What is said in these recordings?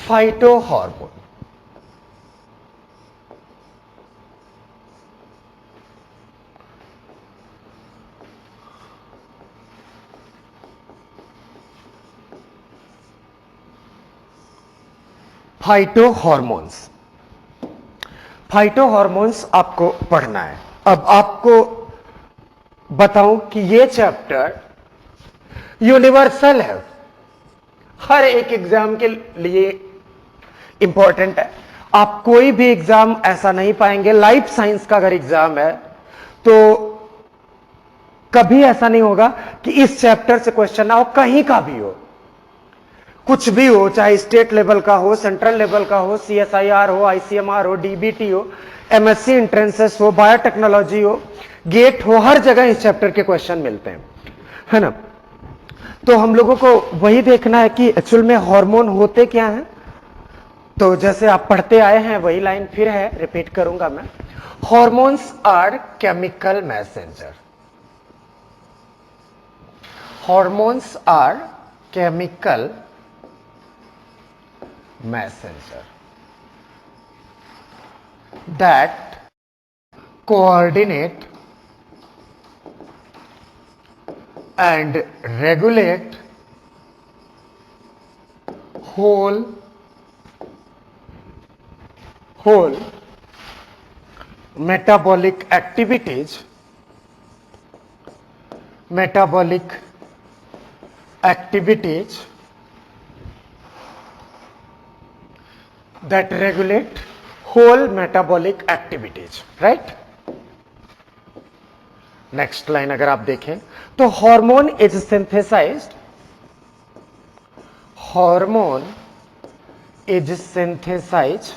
Phyto hormone. Phyto hormones, phyto hormones आपको पढ़ना है। अब आपको बताऊं कि ये चैप्टर यूनिवर्सल है, हर एक एग्जाम के लिए इंपॉर्टेंट है। आप कोई भी एग्जाम ऐसा नहीं पाएंगे, लाइफ साइंस का अगर एग्जाम है तो कभी ऐसा नहीं होगा कि इस चैप्टर से क्वेश्चन ना हो, कहीं का भी हो, कुछ भी हो, चाहे स्टेट लेवल का हो, सेंट्रल लेवल का हो, सीएसआईआर हो, आईसीएमआर हो, डीबीटी हो, एमएससी एंट्रेंसेस हो, बायोटेक्नोलॉजी हो, गेट हो, हर जगह इस चैप्टर के क्वेश्चन मिलते हैं, है ना। तो हम लोगों को वही देखना है कि एक्चुअल में हार्मोन होते क्या हैं। तो जैसे आप पढ़ते आए हैं वही लाइन फिर है, रिपीट करूंगा मैं। Hormones are chemical messenger, hormones are chemical messenger that coordinate and regulate whole metabolic activities, that regulate whole metabolic activities, right? Next line अगर आप देखें तो hormone is synthesized, hormone is synthesized,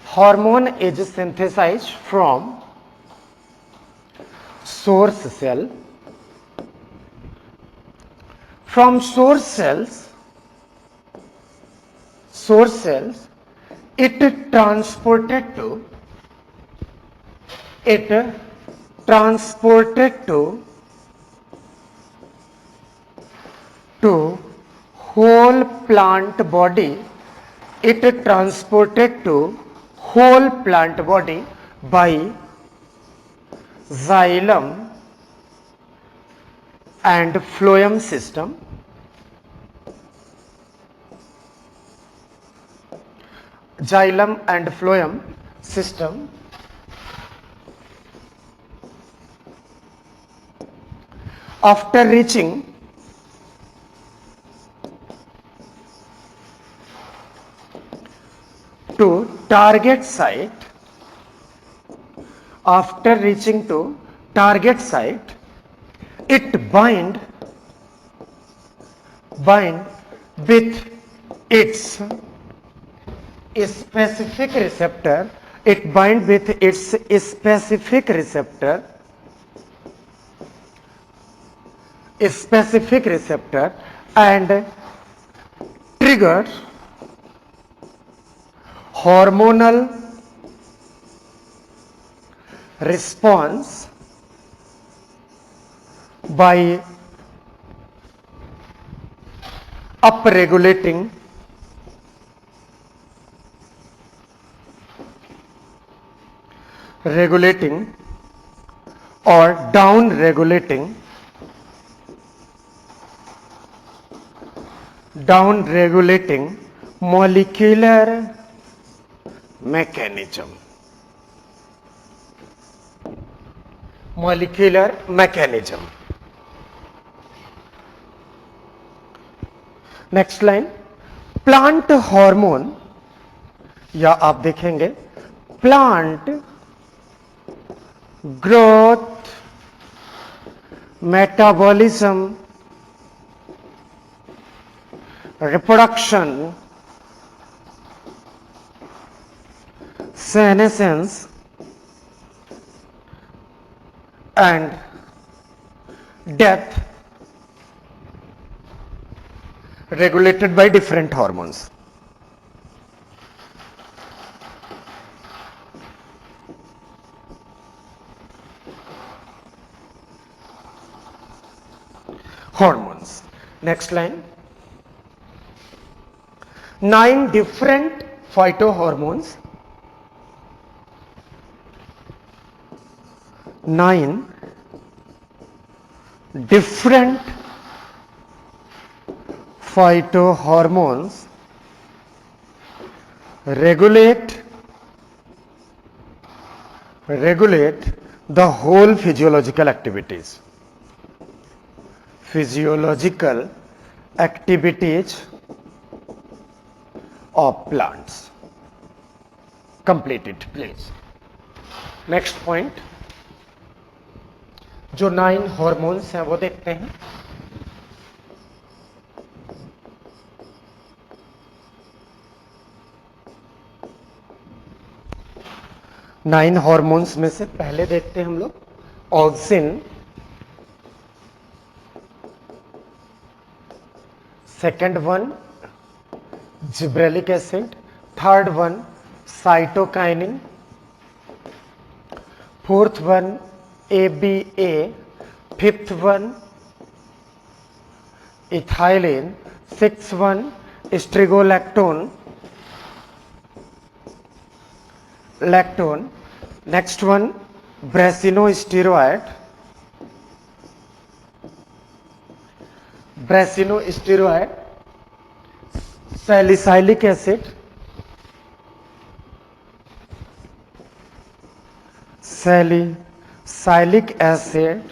hormone is synthesized from source cell, from source cells it transported to whole plant body, it transported to whole plant body by xylem and phloem system, xylem and phloem system, after reaching to target site, after reaching to target site it bind with its specific receptor, it bind with its specific receptor and trigger hormonal response by upregulating or down regulating molecular mechanism, next line plant hormone, या आप देखेंगे plant growth, metabolism, reproduction, senescence and death regulated by different hormones. Hormones. Next line. 9 different phytohormones, 9 different phytohormones regulate the whole physiological activities of plants. Complete it please. Next point, जो 9 hormones हैं वो देखते हैं. Nine hormones में से पहले देखते हैं हम लोग auxin, second one gibberellic acid, third one cytokinin, fourth one ABA, fifth one ethylene, sixth one strigolactone, next one brasinosteroid, salicylic acid,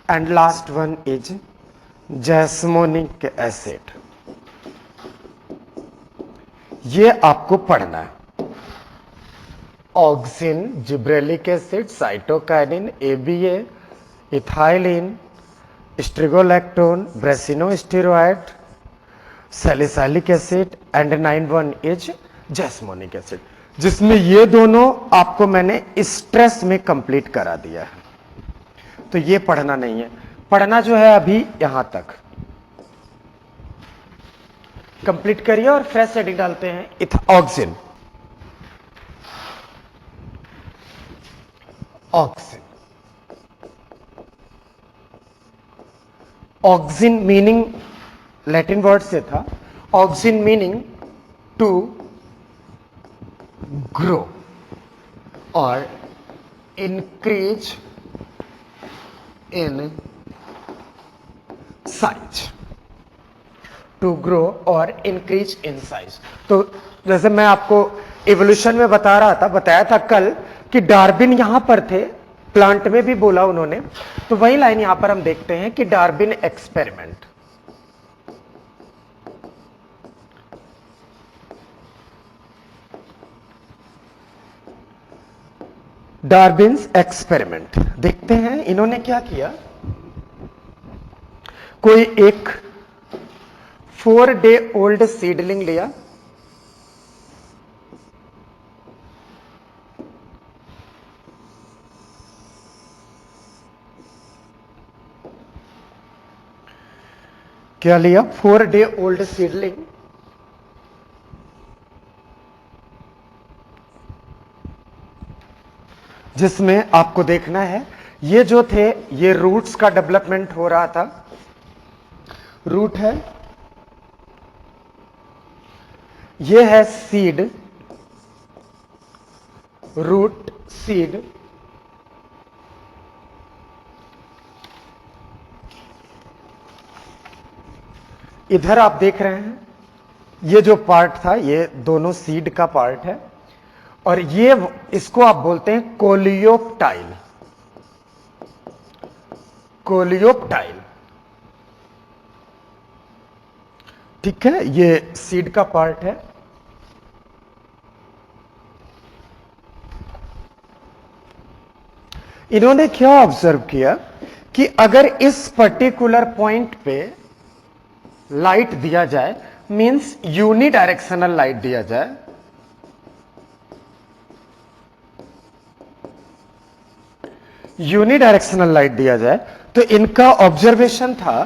and last one is jasmonic acid. ये आपको पढ़ना है. Auxin, gibberellic acid, cytokinin, ABA, ethylene, strigolactone, brassinosteroid, salicylic acid and 9 is jasmonic acid, जिसमें ये दोनों आपको मैंने stress में कंप्लीट करा दिया है. तो ये पढ़ना नहीं है. पढ़ना जो है अभी यहां तक कंप्लीट करिए और फ्रेश हेडिंग डालते हैं. Auxin, auxin meaning Latin word से था. ऑक्सिन मीनिंग टू ग्रो और increase in size. To grow और इंक्रीज इन साइज. तो जैसे मैं आपको इवोल्यूशन में बताया था कल कि डार्विन यहां पर थे, प्लांट में भी बोला उन्होंने. तो वही लाइन यहां पर हम देखते हैं कि डार्विन एक्सपेरिमेंट. डार्विन्स एक्सपेरिमेंट देखते हैं. इन्होंने क्या किया, कोई एक 4 डे ओल्ड सीडलिंग लिया, क्या लिया, 4 डे ओल्ड सीडलिंग, जिसमें आपको देखना है ये जो थे ये रूट्स का डेवलपमेंट हो रहा था. रूट है, ये है सीड, रूट सीड, इधर आप देख रहे हैं ये जो पार्ट था ये दोनों सीड का पार्ट है. और ये इसको आप बोलते हैं कोलियोप्टाइल. कोलियोप्टाइल, ठीक है, ये सीड का पार्ट है. इन्होंने क्या ऑब्जर्व किया कि अगर इस पर्टिकुलर पॉइंट पे लाइट दिया जाए, मींस यूनिडायरेक्शनल लाइट दिया जाए, यूनिडायरेक्शनल लाइट दिया जाए, तो इनका ऑब्जर्वेशन था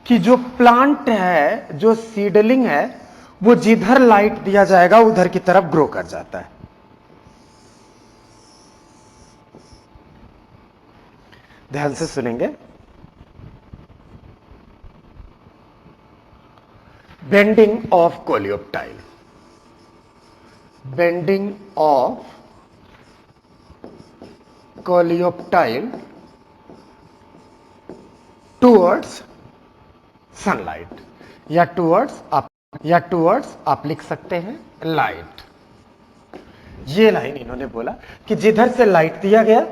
कि जो प्लांट है, जो सीडलिंग है, वो जिधर लाइट दिया जाएगा उधर की तरफ ग्रो कर जाता है. ध्यान से सुनेंगे. Bending of coleoptile, bending of coleoptile towards sunlight, या टूवर्ड्स आप लिख सकते हैं लाइट। ये लाइन इन्होंने बोला कि जिधर से लाइट दिया गया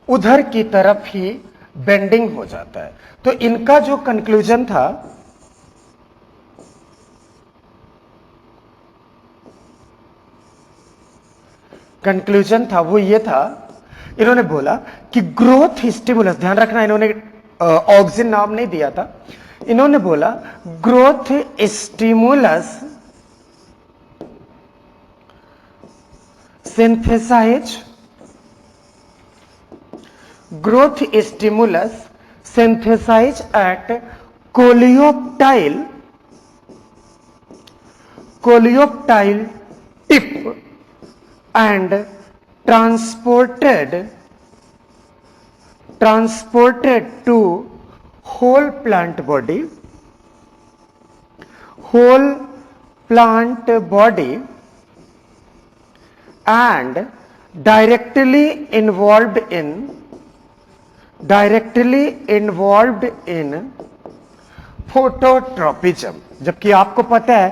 उधर की तरफ ही बेंडिंग हो जाता है। तो इनका जो कंक्लूजन था, वो ये था, इन्होंने बोला कि ग्रोथ स्टिमुलस, ध्यान रखना इन्होंने ऑक्सिन नाम नहीं दिया था, इन्होंने बोला growth stimulus synthesize, growth stimulus synthesize at coleoptile tip and transported to whole plant body and directly involved in phototropism. जबकि आपको पता है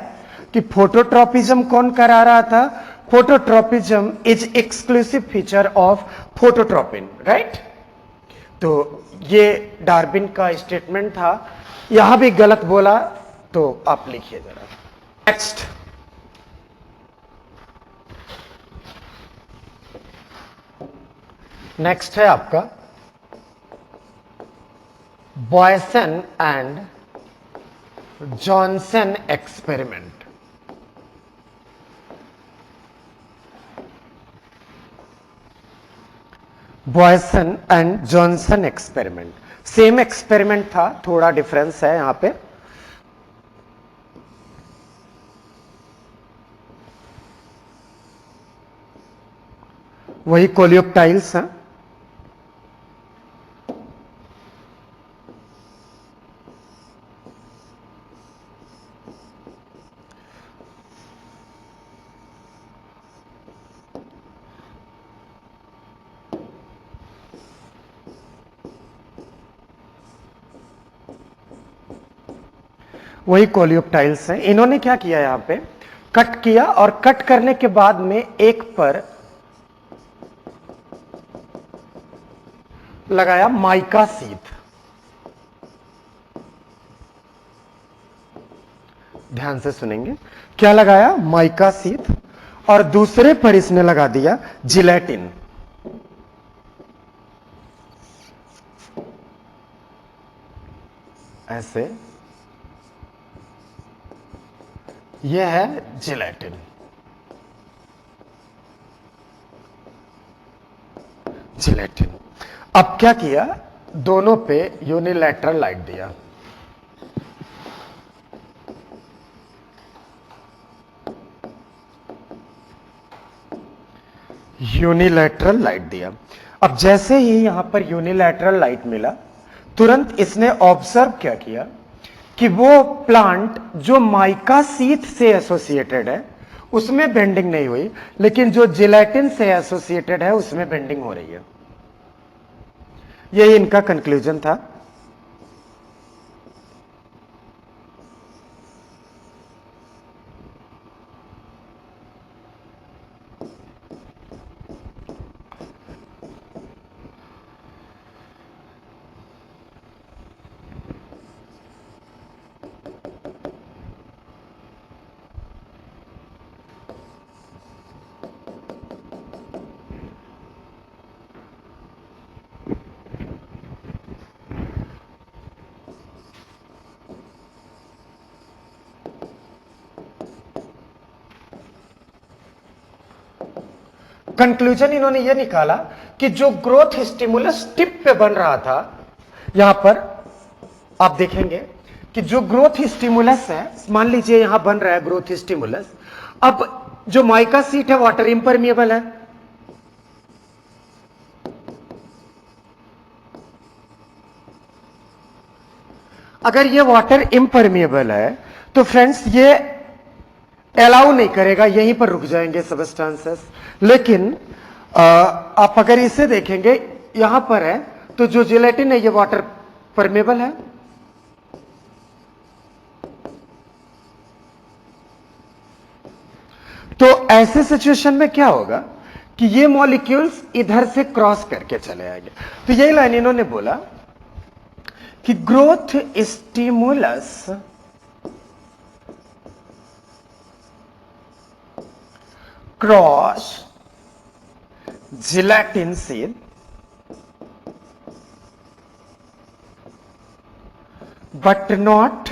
कि फोटोट्रोपिज्म कौन करा रहा था? Phototropism is exclusive feature of phototropin, right? तो ये डार्विन का स्टेटमेंट था। यहां भी गलत बोला तो आप लिखिए जरा। नेक्स्ट है आपका Boysen and Johnson experiment. Boysen and Johnson experiment, same experiment था, थोड़ा डिफरेंस है यहां पे। वही कोलियोप्टाइल्स हैं। वही कोलियोप्टाइल्स हैं। इन्होंने क्या किया, यहां पे कट किया और कट करने के बाद में एक पर लगाया माइका सीट। ध्यान से सुनेंगे, क्या लगाया? Mica sheet. और दूसरे पर इसने लगा दिया जिलेटिन। ऐसे, यह है जिलेटिन। जिलेटिन। अब क्या किया? दोनों पे यूनिलैटरल लाइट दिया। यूनिलैटरल लाइट दिया। अब जैसे ही यहां पर यूनिलैटरल लाइट मिला, तुरंत इसने ऑब्जर्व क्या किया कि वो प्लांट जो माइका सीथ से एसोसिएटेड है उसमें बेंडिंग नहीं हुई, लेकिन जो जिलेटिन से एसोसिएटेड है उसमें बेंडिंग हो रही है। यही इनका कंक्लूजन था। कंक्लूजन इन्होंने यह निकाला कि जो ग्रोथ स्टिमुलस टिप पे बन रहा था, यहां पर आप देखेंगे कि जो ग्रोथ स्टिमुलस है, मान लीजिए यहां बन रहा है ग्रोथ स्टिमुलस। अब जो माइका सीट है वाटर इम्परमिएबल है। अगर ये वाटर इम्परमिएबल है तो फ्रेंड्स ये अलाउ नहीं करेगा, यहीं पर रुक जाएंगे सबस्टांसेस। लेकिन आप अगर इसे देखेंगे यहां पर है तो जो जिलेटिन है ये वाटर परमेबल है, तो ऐसे सिचुएशन में क्या होगा कि ये मॉलिक्यूल्स इधर से क्रॉस करके चले आएंगे। तो यही लाइन इन्होंने बोला कि growth stimulus cross gelatin seal but not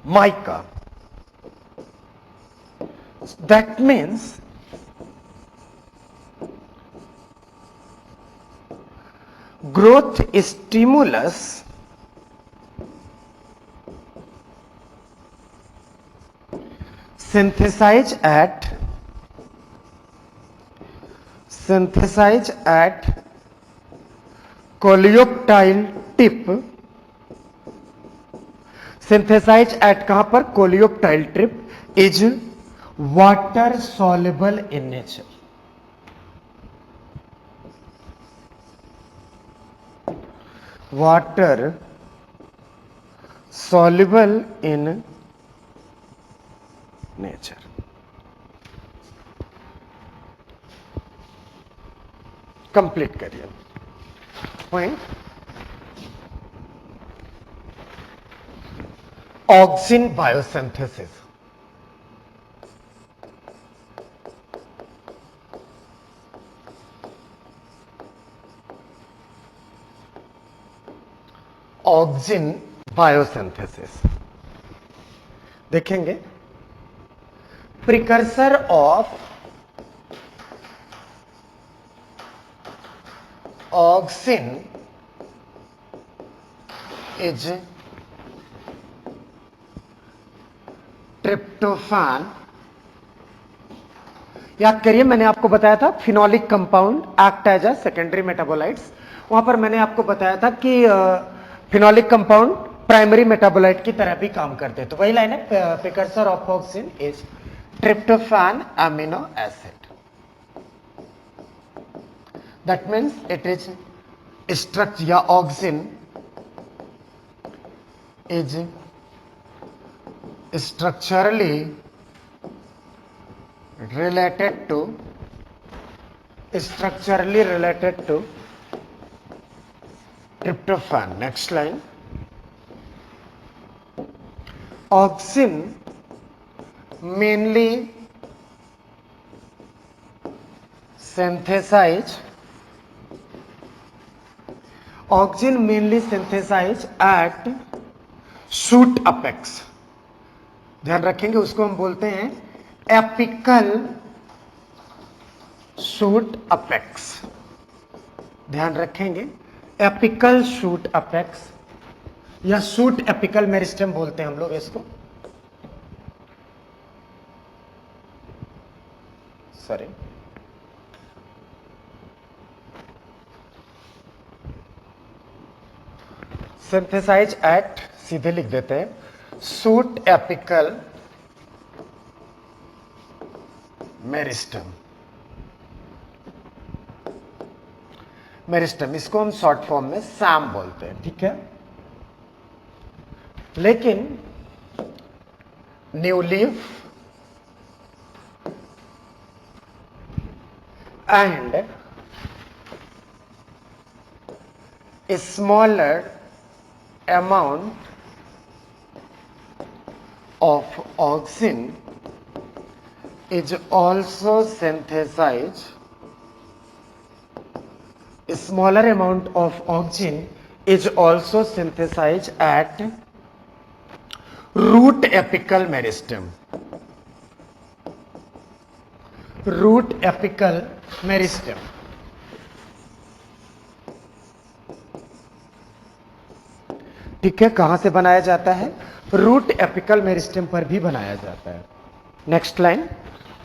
mica. That means growth stimulus synthesize at coleoptile tip, synthesize at कहां पर, coleoptile tip, is water soluble in nature. Water soluble in nature. Complete करिए point. Auxin biosynthesis, auxin biosynthesis देखेंगे। Precursor of auxin is tryptophan. याद करिए मैंने आपको बताया था phenolic compound act as a secondary metabolites, वहां पर मैंने आपको बताया था कि फिनोलिक कंपाउंड प्राइमरी मेटाबोलाइट की तरह भी काम करते हैं। तो वही लाइन है, precursor of auxin is tryptophan amino acid. That means it is structure, या auxin is structurally related to tryptophan. Next line. Auxin mainly synthesized at shoot apex. ध्यान रखेंगे उसको हम बोलते हैं एपिकल शूट अपेक्स। ध्यान रखेंगे एपिकल शूट अपेक्स या शूट एपिकल मेरिस्टेम बोलते हैं हम लोग इसको। सॉरी, सिंथेसाइज एट सीधे लिख देते हैं शूट एपिकल मेरिस्टम। मेरिस्टम इसको हम शॉर्ट फॉर्म में सैम बोलते हैं, ठीक है। लेकिन new leaf and smaller amount of auxin is also synthesized. A smaller amount of auxin is also synthesized at root apical meristem. Root apical meristem. ठीक है, कहां से बनाया जाता है, रूट एपिकल मेरिस्टेम पर भी बनाया जाता है। Next line,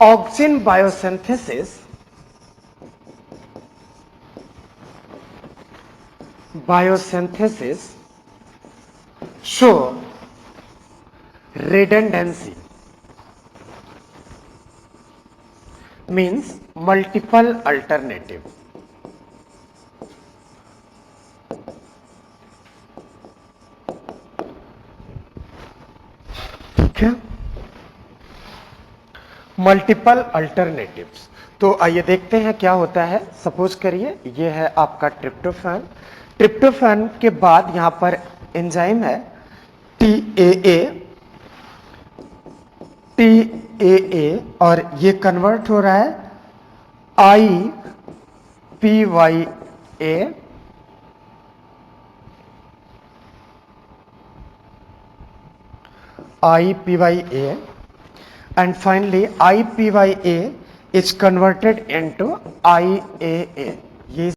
auxin biosynthesis show redundancy means multiple alternative. ठीक है, मल्टीपल अल्टरनेटिव्स। तो आइए देखते हैं क्या होता है। सपोज करिए ये है आपका ट्रिप्टोफैन। ट्रिप्टोफैन के बाद यहां पर एंजाइम है टीएए और ये कन्वर्ट हो रहा है IPYA and finally IPYA is converted into IAA. ये